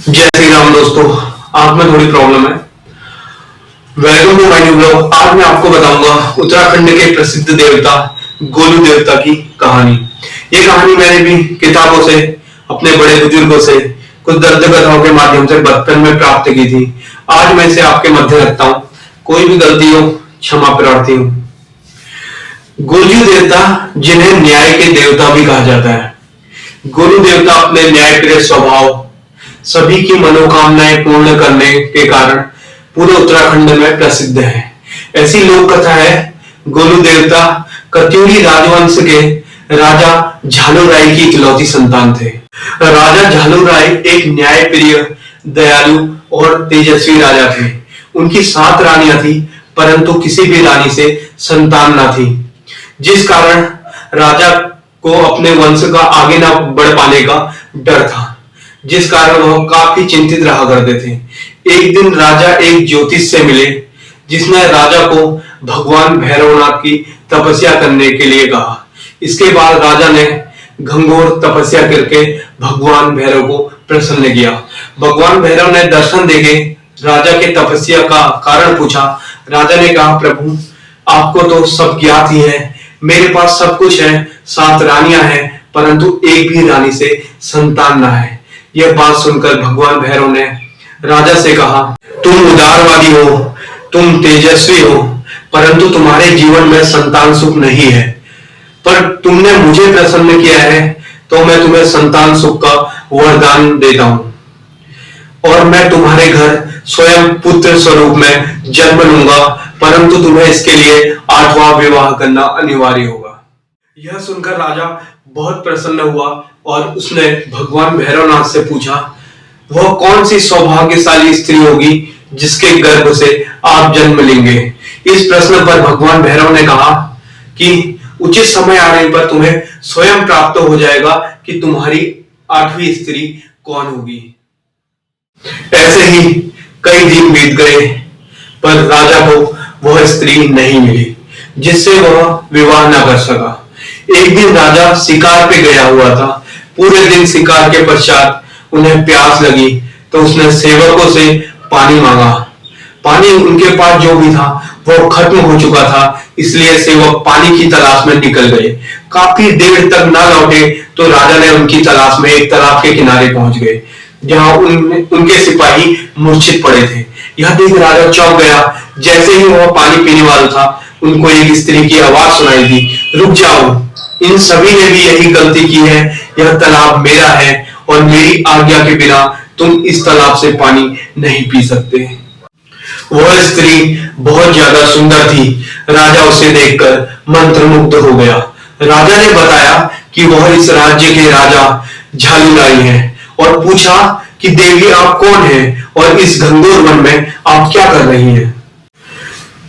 जय श्री राम दोस्तों। आंख में थोड़ी प्रॉब्लम है। Welcome to my new blog. आज मैं आपको बताऊंगा उत्तराखंड के प्रसिद्ध देवता गोलू देवता की कहानी। ये कहानी मैंने भी किताबों से, अपने बड़े बुजुर्गों से, कुछ दर्द कथाओं के माध्यम से बचपन में प्राप्त की थी। आज मैं इसे आपके मध्य रखता हूँ। कोई भी गलती हो क्षमा प्रार्थी हूँ। गोलू देवता, जिन्हें न्याय के देवता भी कहा जाता है। गोलू देवता अपने न्यायप्रिय स्वभाव, सभी की मनोकामनाएं पूर्ण करने के कारण पूरे उत्तराखंड में प्रसिद्ध है। ऐसी लोक कथा है, गोलू देवता कत्यूरी राजवंश के राजा झालू राय की इकलौती संतान थे। राजा झालू राय एक न्यायप्रिय, दयालु और तेजस्वी राजा थे। उनकी 7 रानियां थी, परंतु किसी भी रानी से संतान न थी, जिस कारण राजा को अपने वंश का आगे न बढ़ पाने का डर था, जिस कारण वह काफी चिंतित रहा करते थे। एक दिन राजा एक ज्योतिष से मिले, जिसने राजा को भगवान भैरवनाथ की तपस्या करने के लिए कहा। इसके बाद राजा ने घंघोर तपस्या करके भगवान भैरव को प्रसन्न किया। भगवान भैरव ने दर्शन देके राजा के तपस्या का कारण पूछा। राजा ने कहा, प्रभु आपको तो सब ज्ञात ही है, मेरे पास सब कुछ है, 7 रानियां हैं, परंतु एक भी रानी से संतान न है। यह बात सुनकर भगवान भैरव ने राजा से कहा, तुम उदारवादी हो, तुम तेजस्वी हो, परंतु तुम्हारे जीवन में संतान सुख नहीं है। पर तुमने मुझे प्रसन्न किया है, तो मैं तुम्हें संतान सुख का वरदान देता हूं और मैं तुम्हारे घर स्वयं पुत्र स्वरूप में जन्म लूंगा, परंतु तुम्हें इसके लिए 8वां विवाह करना अनिवार्य होगा। यह सुनकर राजा बहुत प्रसन्न हुआ और उसने भगवान भैरवनाथ से पूछा, वह कौन सी सौभाग्यशाली स्त्री होगी जिसके गर्भ से आप जन्म लेंगे। इस प्रश्न पर भगवान भैरव ने कहा कि उचित समय आने पर तुम्हें स्वयं प्राप्त हो जाएगा कि तुम्हारी 8वीं स्त्री कौन होगी। ऐसे ही कई दिन बीत गए, पर राजा को वह स्त्री नहीं मिली जिससे वह विवाह न कर सका। एक दिन राजा शिकार पे गया हुआ था। पूरे दिन शिकार के पश्चात उन्हें प्यास लगी, तो उसने सेवकों से पानी मांगा। पानी उनके पास जो भी था वो खत्म हो चुका था, इसलिए सेवक पानी की तलाश में निकल गए। काफी देर तक न लौटे तो राजा ने उनकी तलाश में एक तालाब के किनारे पहुंच गए, जहां उनके सिपाही मूर्छित पड़े थे। यह देख राजा चौंक गया। जैसे ही वह पानी पीने वाला था, उनको एक स्त्री की आवाज सुनाई दी, रुक जाओ, इन सभी ने भी यही गलती की है। यह तालाब मेरा है और मेरी आज्ञा के बिना तुम इस तालाब से पानी नहीं पी सकते। वह स्त्री बहुत ज्यादा सुंदर थी। राजा उसे देखकर मंत्रमुग्ध हो गया। राजा ने बताया कि वह इस राज्य के राजा झालू राय हैं और पूछा कि देवी आप कौन हैं और इस घनघोर वन में आप क्या कर रही हैं।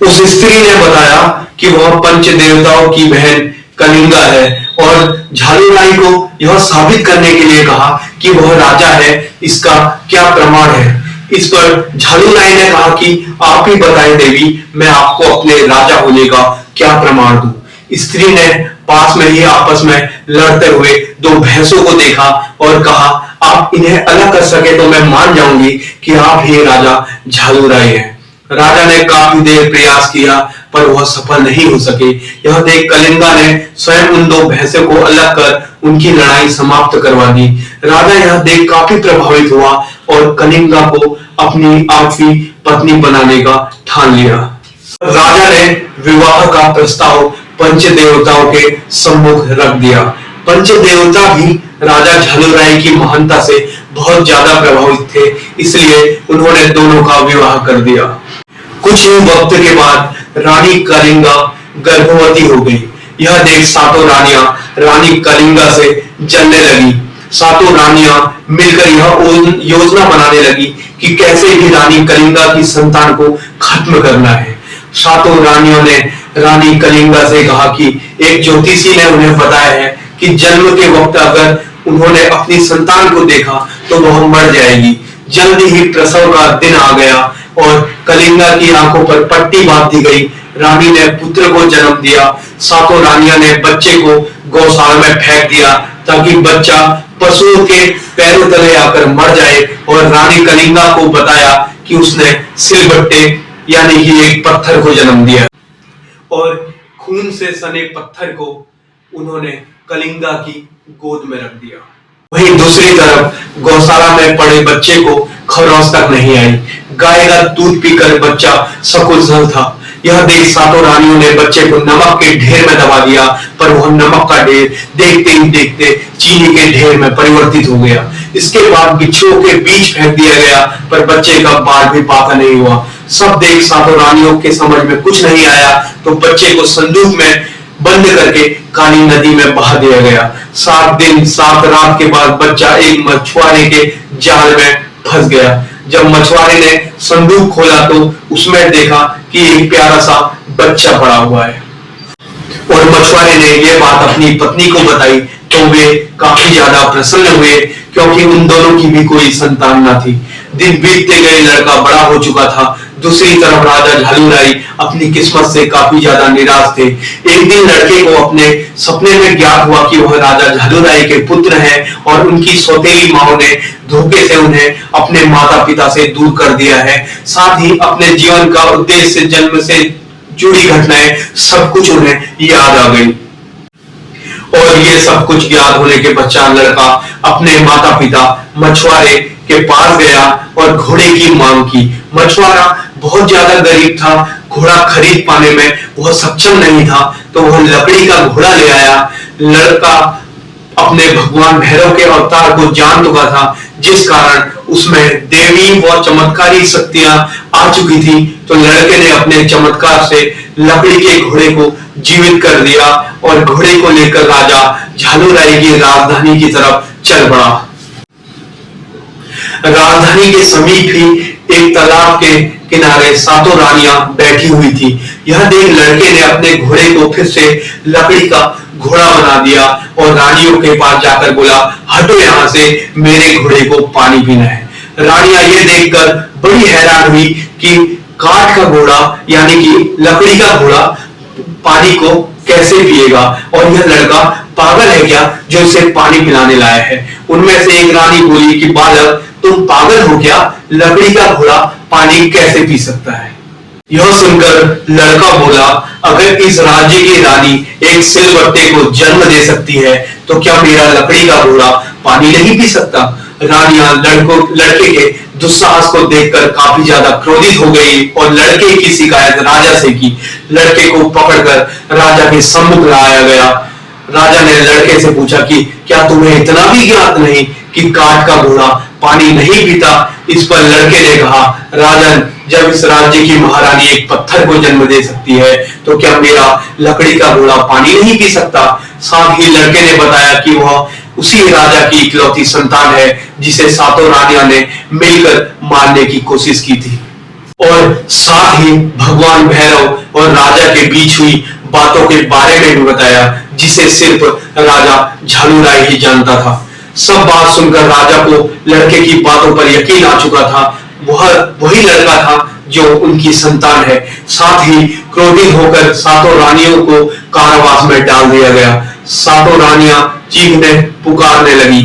उस स्त्री ने बताया कि वह पंच देवताओं की बहन कलिंगा है और झालू राय को यह साबित करने के लिए कहा कि वह राजा है, इसका क्या प्रमाण है। इस पर झालू राय ने कहा कि आप ही बताएं देवी, मैं आपको अपने राजा होने का क्या प्रमाण दूं। स्त्री ने पास में ही आपस में लड़ते हुए 2 भैंसों को देखा और कहा, आप इन्हें अलग कर सके तो मैं मान जाऊंगी कि आप ही राजा झालू राय हैं। राजा ने काफी देर प्रयास किया, पर वह सफल नहीं हो सके। यह देख कलिंगा ने स्वयं उन 2 भैंसों को अलग कर उनकी लड़ाई समाप्त करवा दी। राजा यह देख काफी प्रभावित हुआ और कलिंगा को अपनी 8वीं पत्नी बनाने का ठान लिया। राजा ने विवाह का प्रस्ताव पंच देवताओं के सम्मुख रख दिया। पंच देवता भी राजा झालू राय की महानता से बहुत ज्यादा प्रभावित थे, इसलिए उन्होंने दोनों का विवाह कर दिया। कुछ ही वक्त के बाद रानी कलिंगा गर्भवती हो गई। यह देख 7 रानियां रानी कलिंगा से जलने लगी। 7 रानियां मिलकर यह योजना बनाने लगी कि कैसे भी रानी कलिंगा की संतान को खत्म करना है। 7 रानियों ने रानी कलिंगा से कहा कि एक ज्योतिषी ने उन्हें बताया है कि जन्म के वक्त अगर उन्होंने अपनी संतान को देखा तो वह मर जाएगी। जल्दी ही प्रसव का दिन आ गया और कलिंगा की आंखों पर पट्टी बांध दी गई। रानी ने पुत्र को जन्म दिया। 7 रानियां ने बच्चे को गौशाला में फेंक दिया ताकि बच्चा पशुओं के पैरों तले आकर मर जाए, और रानी कलिंगा को बताया कि उसने सिलबट्टे यानी कि एक पत्थर को जन्म दिया, और खून से सने पत्थर को उन्होंने कलिंगा की गोद में रख दिया। वहीं दूसरी तरफ गौशाला में पड़े बच्चे को खरोंच तक नहीं आई। गाय का दूध पीकर बच्चा सकुशल था। यह देख सातों रानियों ने बच्चे को नमक के ढेर में दबा दिया, पर वह नमक का ढेर देखते ही देखते चीनी के ढेर में परिवर्तित हो गया। इसके बाद बिच्छुओं के बीच फेंक दिया गया, पर बच्चे का बाल भी पाका नहीं हुआ। सब देख सातों रानियों के समझ में कुछ नहीं आया, तो बच्चे को संदूक में बंद करके काली नदी में बहा दिया गया। 7 दिन 7 रात के बाद बच्चा एक मछुआरे के जाल में फंस गया। जब मछुआरे ने संदूक खोला तो उसमें देखा कि एक प्यारा सा बच्चा पड़ा हुआ है, और मछुआरे ने यह बात अपनी पत्नी को बताई तो वे काफी ज्यादा प्रसन्न हुए, क्योंकि उन दोनों की भी कोई संतान न थी। दिन बीतते गए, लड़का बड़ा हो चुका था। दूसरी तरफ राजा झालूराई अपनी किस्मत से काफी ज्यादा निराश थे। एक दिन लड़के को अपने सपने में ज्ञात हुआ कि वह राजा झालूराई के पुत्र हैं, और उनकी सौतेली माँ ने धोखे से उन्हें अपने माता पिता से दूर कर दिया है। साथ ही अपने जीवन का उद्देश्य, जन्म से जुड़ी घटनाएं, सब कुछ उन्हें याद आ गई। और ये सब कुछ याद होने के पश्चात लड़का अपने माता पिता मछुआरे के पास गया और घोड़े की मांग की। मछुआरा बहुत ज्यादा गरीब था, घोड़ा खरीद पाने में वह सक्षम नहीं था, तो वह लकड़ी का घोड़ा ले आया। लड़का अपने भगवान भैरव के अवतार को जान चुका था, जिस कारण उसमें देवी व चमत्कारी शक्तियां आ चुकी थी। तो लड़के ने अपने चमत्कार से लकड़ी के घोड़े को जीवित कर दिया, और घोड़े को लेकर राजा झालूराई की राजधानी की तरफ चल पड़ा। राजधानी के समीप ही एक तालाब के किनारे सातों रानियां बैठी हुई थी। यह देख लड़के ने अपने घोड़े को फिर से लकड़ी का घोड़ा बना दिया, और रानियों के पास जाकर बोला, हटो यहाँ से, मेरे घोड़े को पानी पीना है। रानियां ये देखकर बड़ी हैरान हुई कि काठ का घोड़ा यानी कि लकड़ी का घोड़ा पानी को कैसे पिएगा, और यह लड़का पागल है क्या जो इसे पानी पिलाने लाया है। उनमें से एक रानी बोली कि बालक, तुम पागल हो क्या, लकड़ी का घोड़ा पानी कैसे पी सकता है। यह सुनकर लड़का बोला, अगर इस राज्य की रानी एक सिलबट्टे को जन्म दे सकती है, तो क्या मेरा लकड़ी का घोड़ा पानी नहीं पी सकता। रानियां लड़के के दुस्साहस को देखकर काफी ज्यादा क्रोधित हो गई, और लड़के की शिकायत राजा से की। लड़के को पकड़कर राजा के सम्मुख लाया गया। राजा ने लड़के से पूछा कि क्या तुम्हें इतना भी ज्ञात नहीं कि काठ का घोड़ा पानी नहीं पीता। इस पर लड़के ने कहा, राजन, जब इस राज्य की महारानी एक पत्थर को जन्म दे सकती है, तो क्या मेरा लकड़ी का घोड़ा पानी नहीं पी सकता। साथ ही लड़के ने बताया कि वह उसी राजा की इकलौती संतान है, जिसे सातों रानियां ने मिलकर मारने की कोशिश की थी। और साथ ही भगवान भैरव और राजा के बीच हुई बातों के बारे में भी बताया, जिसे सिर्फ राजा झालूराई ही जानता था। सब बात सुनकर राजा को लड़के की बातों पर यकीन आ चुका था। वह वही लड़का था जो उनकी संतान है। साथ ही क्रोधित होकर सातों रानियों को कारावास में डाल दिया गया। सातों रानियां चीखने पुकारने लगी,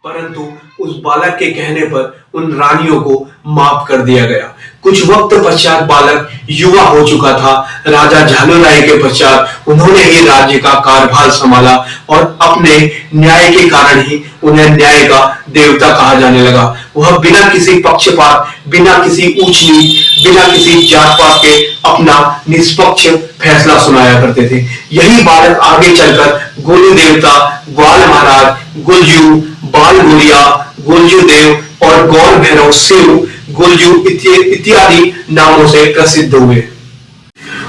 परंतु उस बालक के कहने पर उन रानियों को माफ कर दिया गया। कुछ वक्त पश्चात बालक युवा हो चुका था। राजा झालूराई के पश्चात उन्होंने ही राज्य का कार्यभार संभाला, और अपने न्याय के कारण ही उन्हें न्याय का देवता कहा जाने लगा। वह बिना किसी पक्षपात, बिना किसी ऊंच नीच, बिना किसी जात पात के अपना निष्पक्ष फैसला सुनाया करते थे। यही बालक आगे चलकर गोलू देवता, ग्वाल महाराज, गुलजू, बाल गोरिया, गुलजू देव और गौर भैरव शिव, गुलजू इत्यादि नामों से प्रसिद्ध हुए।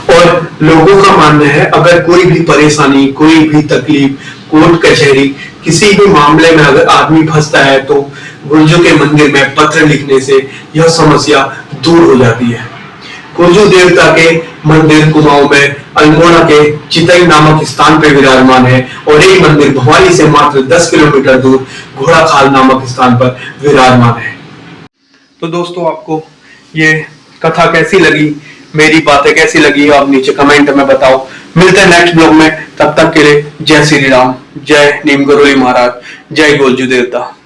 और लोगों का मानना है, अगर कोई भी परेशानी, कोई भी तकलीफ, कोर्ट कचहरी, किसी भी मामले में अगर आदमी फंसता है, तो गुलजू के मंदिर में पत्र लिखने से यह समस्या दूर हो जाती है। गुलजू देवता के मंदिर कुमाऊं में अल्मोड़ा के चितई नामक स्थान पर विराजमान है, और एक मंदिर भवानी से मात्र 10 किलोमीटर दूर घोड़ा खाल नामक स्थान पर विराजमान है। तो दोस्तों, आपको ये कथा कैसी लगी, मेरी बातें कैसी लगी, आप नीचे कमेंट में बताओ। मिलते हैं नेक्स्ट ब्लॉग में, तब तक के लिए जय श्री राम। जय नीम करोली महाराज, जय गोलजू देवता।